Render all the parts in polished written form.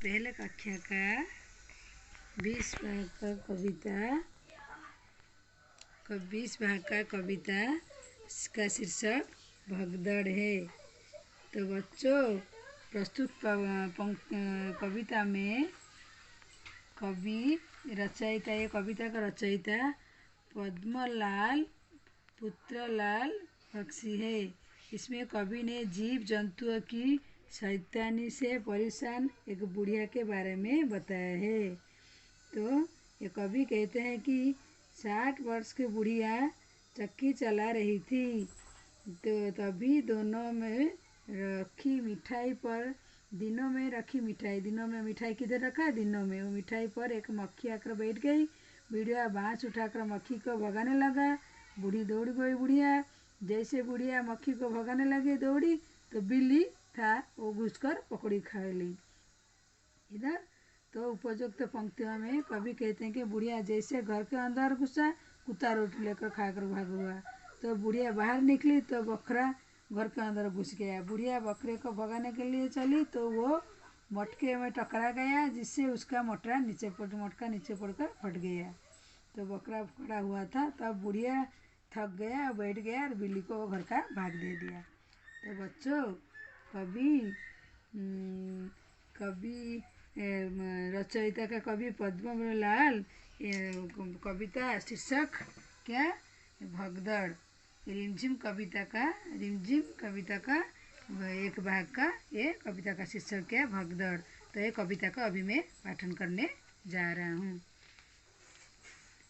पहले कक्षा का 20 भाग का कविता 20 भाग का कविता का शीर्षक भगदड़ है। तो बच्चों, प्रस्तुत कविता में कवि रचयिता, ये कविता का रचयिता पद्मलाल पुत्रलाल बख्शी है। इसमें कवि ने जीव जंतुओं की शैतानी से परेशान एक बुढ़िया के बारे में बताया है। तो ये कवि कहते हैं कि 60 वर्ष की बुढ़िया चक्की चला रही थी, तो तभी दिनों में रखी मिठाई किधर रखा? दिनों में। वो मिठाई पर एक मक्खी आकर बैठ गई। बुढ़िया बाँस उठाकर मक्खी को भगाने लगा। बूढ़ी दौड़ गई। बुढ़िया जैसे बुढ़िया मक्खी को भगाने लगी दौड़ी, तो बिल्ली था वो घुसकर पकड़ी खा ली। इधर तो उपयुक्त पंक्तियों में कवि कहते हैं कि बुढ़िया जैसे घर के अंदर घुसा, कुत्ता रोटी लेकर खाकर भाग हुआ। तो बुढ़िया बाहर निकली तो बकरा घर के अंदर घुस गया। बुढ़िया बकरे को भगाने के लिए चली तो वो मटके में टकरा गया, जिससे उसका मटका नीचे पड़कर फट गया। तो बकरा पकड़ा हुआ था। तब बुढ़िया थक गया, बैठ गया और बिल्ली को वो घर का भाग दे दिया। तो बच्चों, कवि रचयिता का कवि पद्मलाल, कविता शीर्षक क्या? भगदड़। रिमझिम कविता का एक भाग का ये कविता का शीर्षक क्या? भगदड़। तो ये कविता का अभी मैं पाठन करने जा रहा हूँ।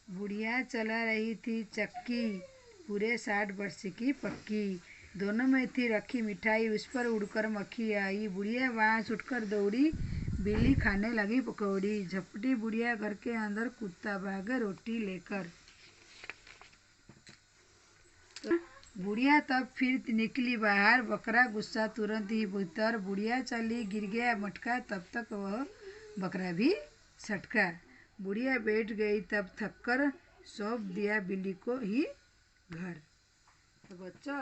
बुढ़िया चला रही थी चक्की, पूरे 60 वर्ष की पक्की। दोनों में थी रखी मिठाई, उस पर उड़कर मक्खी आई। बुढ़िया बाँस उठकर दौड़ी, बिल्ली खाने लगी पकौड़ी। झपटी बुढ़िया घर के अंदर, कुत्ता भागे रोटी लेकर। तो बुढ़िया तब फिर निकली बाहर, बकरा गुस्सा तुरंत ही भीतर। बुढ़िया चली, गिर गया मटका, तब तक वह बकरा भी सटका। बुढ़िया बैठ गई, तब थककर सौंप दिया बिल्ली को ही घर। तो बच्चों,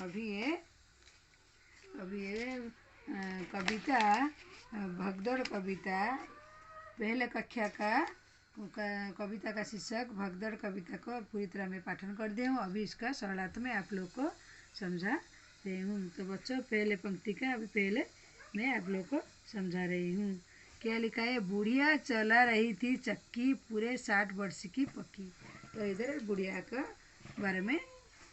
अभी ये कविता भगदड़ कविता पहले कक्षा का कविता का शीर्षक भगदड़ कविता को पूरी तरह मैं पाठन कर दी हूँ। अभी इसका सरलार्थ में आप लोग को समझा रही हूँ। तो बच्चों, पहले पंक्ति का अभी पहले मैं आप लोग को समझा रही हूँ। क्या लिखा है? बुढ़िया चला रही थी चक्की, पूरे 60 वर्ष की पक्की। तो इधर बुढ़िया का बारे में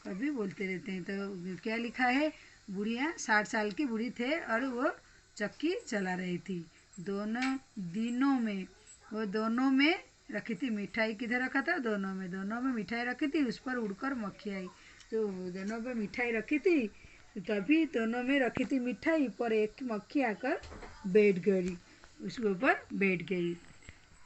कभी बोलते रहते हैं। तो क्या लिखा है? बुढ़िया 60 साल की बूढ़ी थे और वो चक्की चला रही थी। दोनों में रखी थी मिठाई। किधर रखा था? दोनों में मिठाई रखी थी, उस पर उड़कर मक्खी आई। तो दोनों में मिठाई रखी थी, तभी दोनों में रखी थी मिठाई पर एक मक्खी आकर बैठ गई, उसके ऊपर बैठ गई।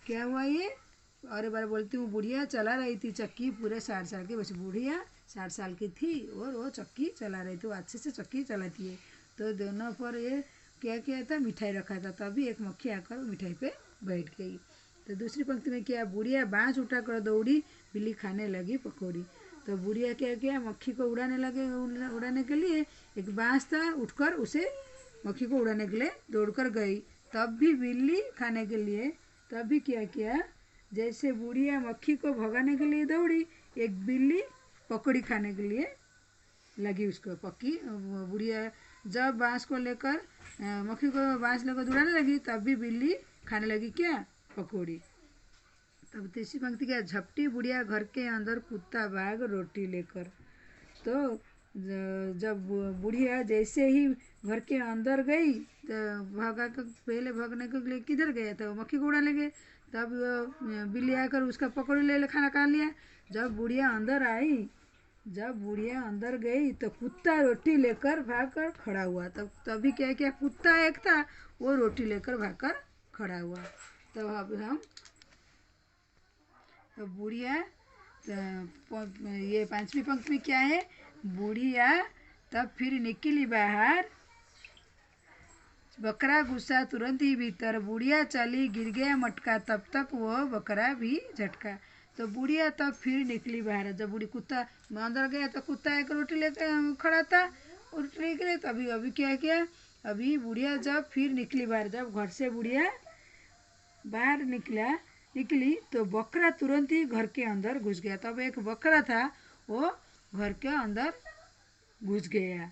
क्या हुआ ये? और एक बार बोलती हूँ। बुढ़िया चला रही थी चक्की, पूरे 60 साल की। बस बुढ़िया 60 साल की थी और वो चक्की चला रही थी, वो अच्छे से चक्की चलाती है। तो दोनों पर ये क्या किया था? मिठाई रखा था, तभी एक मक्खी आकर मिठाई पे बैठ गई। तो दूसरी पंक्ति में क्या? बुढ़िया बाँस उठाकर दौड़ी, बिल्ली खाने लगी पकौड़ी। तो बुढ़िया क्या किया? मक्खी को उड़ाने के लिए एक बाँस था, उठकर उसे मक्खी को उड़ाने के लिए दौड़कर गई। तब भी बिल्ली खाने के लिए, तब भी क्या किया? जैसे बुढ़िया मक्खी को भगाने के लिए दौड़ी, एक बिल्ली पकौड़ी खाने के लिए लगी उसको। बुढ़िया जब बाँस को लेकर मक्खी को बाँस लेकर दौड़ाने लगी, तब भी बिल्ली खाने लगी क्या? पकौड़ी। तब तीसरी पंक्ति क्या? झपटी बुढ़िया घर के अंदर, कुत्ता भाग रोटी लेकर। तो जब बुढ़िया जैसे ही घर के अंदर गई, तो पहले भागने के लिए किधर गया? तो मक्खी को उड़ाने गए। तब बिल्ली आकर उसका पकौड़ी ले खाना खा लिया। जब बुढ़िया अंदर गई तो कुत्ता रोटी लेकर भागकर खड़ा हुआ। तभी क्या किया? कुत्ता एक था, वो रोटी लेकर भागकर खड़ा हुआ। तब अब हम बुढ़िया, ये 5वीं पंक्ति में क्या है? बुढ़िया तब फिर निकली बाहर, बकरा गुस्सा तुरंत ही भीतर। बुढ़िया चली, गिर गया मटका, तब तक वो बकरा भी झटका। तो बुढ़िया तब फिर निकली बाहर। जब बूढ़ी कुत्ता अंदर गया तो कुत्ता एक रोटी लेकर खड़ा था, रोटी लेकर। तभी अभी क्या किया? अभी बुढ़िया जब फिर निकली बाहर, जब घर से बुढ़िया बाहर निकली तो बकरा तुरंत ही घर के अंदर घुस गया। तब एक बकरा था, वो घर के अंदर घुस गया।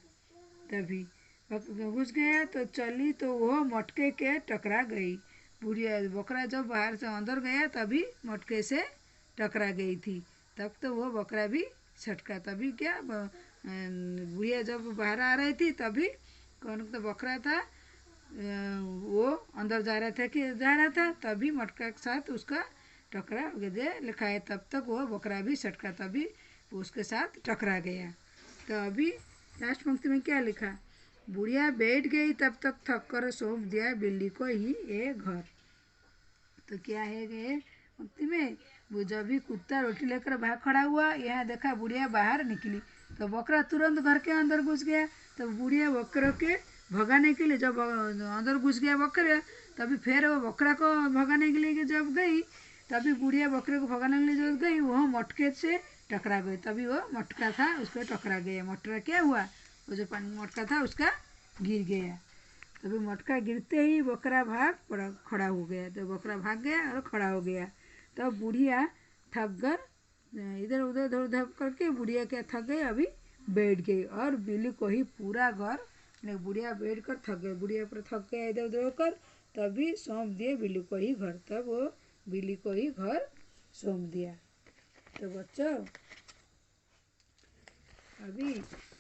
तभी घुस गया तो चली तो वो मटके के टकरा गई। बुढ़िया बकरा जब बाहर से अंदर गया तभी मटके से टकरा गई थी। तब तो वो बकरा भी छटका। तभी क्या बुढ़िया जब बाहर आ रही थी तभी कौन तो बकरा था, वो अंदर जा रहा था तभी मटका के साथ उसका टकरा दे लिखा है। तब तक वो बकरा भी छटका, तभी उसके साथ टकरा गया। तो अभी लास्ट पंक्ति में क्या लिखा, बुढ़िया बैठ गई तब तक थक कर सौंप दिया बिल्ली को ही ये घर। तो क्या है ये पंक्ति में, वो जब भी कुत्ता रोटी लेकर भाग खड़ा हुआ, यहाँ देखा बुढ़िया बाहर निकली तो बकरा तुरंत घर के अंदर घुस गया। तो बुढ़िया बकरे के भगाने के लिए जब अंदर घुस गया बकरा, तभी फिर वो बकरा को भगाने के लिए जब गई, तभी बुढ़िया बकरे को भगाने के लिए जब गई वो मटके से टकरा गई। तभी वो मटका था उसको टकरा गया। मटका क्या हुआ, वो जो पानी मटका था उसका गिर गया। तभी मटका गिरते ही बकरा खड़ा हो गया। तो बकरा भाग गया और खड़ा हो गया। तब बुढ़िया थक कर इधर उधर दौड़ धप करके बुढ़िया क्या थक गई, अभी बैठ गई और बिल्ली को ही पूरा घर, बुढ़िया बैठ कर थक गई, बुढ़िया पर थक गया इधर उधर होकर, तभी सौंप दिए बिल्ली को ही घर। तब वो बिल्ली को ही घर सौंप दिया। तो बच्चों अभी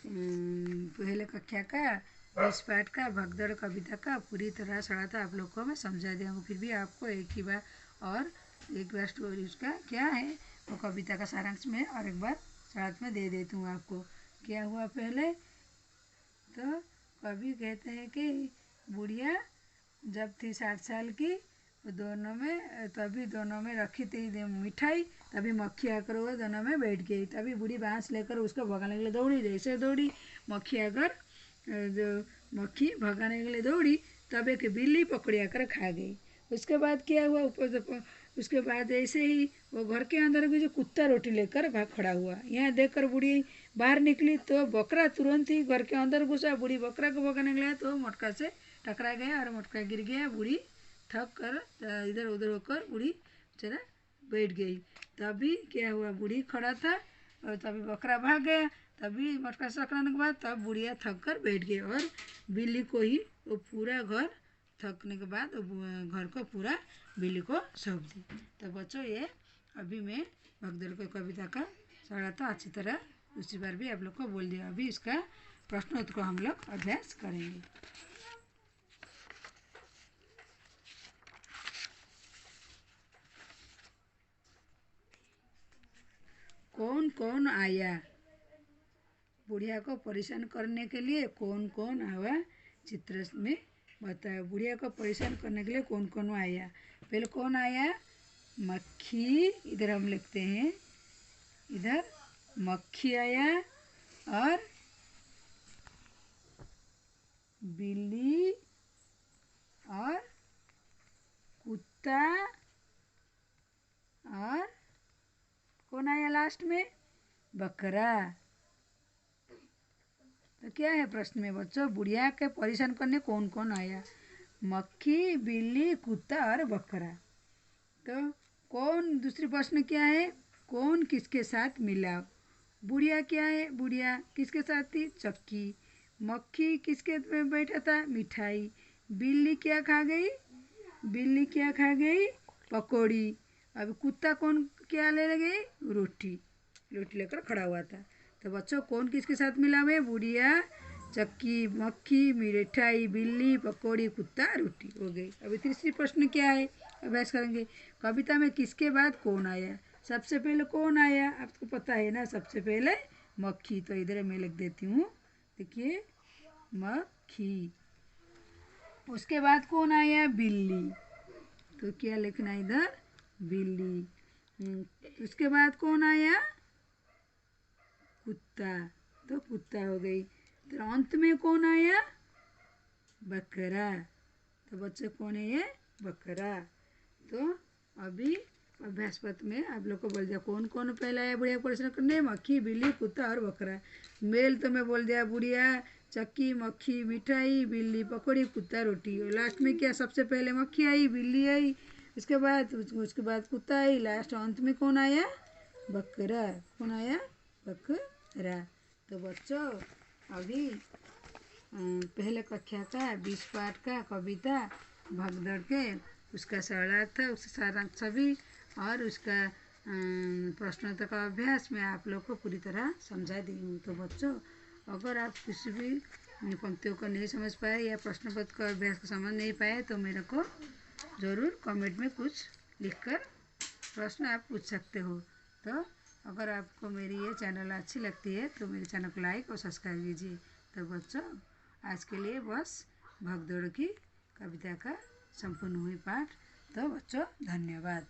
पहले कक्षा का 20 पाठ का भगदड़ कविता का पूरी तरह सड़ा था आप लोग को मैं समझा दिया हूँ। फिर भी आपको एक बार स्टोरी उसका क्या है वो कविता का सारांश में और एक बार साथ में दे देती हूँ आपको। क्या हुआ पहले, तो कवि कहते हैं कि बुढ़िया जब थी 60 साल की, तभी दोनों में रखी थी मिठाई, तभी मक्खी आकर वो दोनों में बैठ गई। तभी बूढ़ी बांस लेकर उसको भगाने के लिए दौड़ी, जैसे दौड़ी मक्खी आकर मक्खी भगाने के लिए दौड़ी, तब एक बिल्ली पकड़ी आकर खा गई। उसके बाद क्या हुआ, उसके बाद ऐसे ही वो घर के अंदर भी जो कुत्ता रोटी लेकर भाग खड़ा हुआ। यहाँ देखकर बूढ़ी बाहर निकली तो बकरा तुरंत ही घर के अंदर घुसा। बूढ़ी बकरा को भगाने के लिए तो मटका से टकरा गया और मटका गिर गया। बूढ़ी थक कर इधर उधर होकर बूढ़ी बेचारा बैठ गई। तभी क्या हुआ, बूढ़ी खड़ा था और तभी बकरा भाग गया। तभी मटका से टकराने के बाद तब बुढ़िया थक कर बैठ गई और बिल्ली को ही वो पूरा घर थकने के बाद घर को पूरा बिल्ली को सौंप दी। तो बच्चों ये अभी मैं भगदड़ को कविता का सारा तो अच्छी तरह उसी बार भी आप लोग को बोल दिया। अभी इसका प्रश्नोत्तर को हम लोग अभ्यास करेंगे। कौन कौन आया, बुढ़िया को परेशान करने के लिए कौन कौन आया चित्र में बताया। बुढ़िया को परेशान करने के लिए कौन कौन आया, पहले कौन आया, मक्खी, इधर हम लिखते हैं, इधर मक्खी आया और बिल्ली और कुत्ता और कौन आया लास्ट में, बकरा। तो क्या है प्रश्न में बच्चों, बुढ़िया के परेशान करने कौन कौन आया, मक्खी, बिल्ली, कुत्ता और बकरा। तो कौन, दूसरी प्रश्न क्या है, कौन किसके साथ मिला। बुढ़िया क्या है, बुढ़िया किसके साथ थी, चक्की। मक्खी किसके में बैठा था, मिठाई। बिल्ली क्या खा गई, बिल्ली क्या खा गई, पकौड़ी। अब कुत्ता कौन क्या ले गई, रोटी लेकर खड़ा हुआ था। तो बच्चों कौन किसके साथ मिला हुआ है, बुढ़िया, चक्की, मक्खी, मिठाई, बिल्ली, पकौड़ी, कुत्ता, रोटी हो गई। अभी तीसरी प्रश्न क्या है, अभ्यास करेंगे। कविता में किसके बाद कौन आया, सबसे पहले कौन आया, आपको पता है ना, सबसे पहले मक्खी। तो इधर मैं लिख देती हूँ, देखिए मक्खी। उसके बाद कौन आया, बिल्ली। तो क्या लिखना है इधर, बिल्ली। उसके बाद कौन आया, कुत्ता। तो कुत्ता हो गई। तो अंत में कौन आया, बकरा। तो बच्चे कौन है ये, बकरा। तो अभी अभ्यास पत्र में आप लोग को बोल दिया कौन कौन पहले आया बुढ़िया परेशान करने, मक्खी, बिल्ली, कुत्ता और बकरा। मेल तो मैं बोल दिया बुढ़िया, चक्की, मक्खी, मिठाई, बिल्ली, पकौड़ी, कुत्ता, रोटी। और लास्ट में क्या, सबसे पहले मक्खी आई, बिल्ली आई, इसके बाद उसके बाद कुत्ता आई, लास्ट अंत में कौन आया? बकरा। कौन आया? बकरा। तो बच्चों अभी पहले कक्षा का 20 पाठ का कविता भगदड़ के उसका सरलार्थ, उसका सारांश सभी और उसका प्रश्नोत्तर का अभ्यास मैं आप लोग को पूरी तरह समझा दी हूँ। तो बच्चों अगर आप किसी भी पंक्तियों को नहीं समझ पाए या प्रश्न पत्र का अभ्यास को समझ नहीं पाए तो मेरे को ज़रूर कमेंट में कुछ लिखकर प्रश्न आप पूछ सकते हो। तो अगर आपको मेरी ये चैनल अच्छी लगती है तो मेरे चैनल को लाइक और सब्सक्राइब कीजिए। तो बच्चों आज के लिए बस भगदड़ की कविता का संपूर्ण हुई पाठ। तो बच्चों धन्यवाद।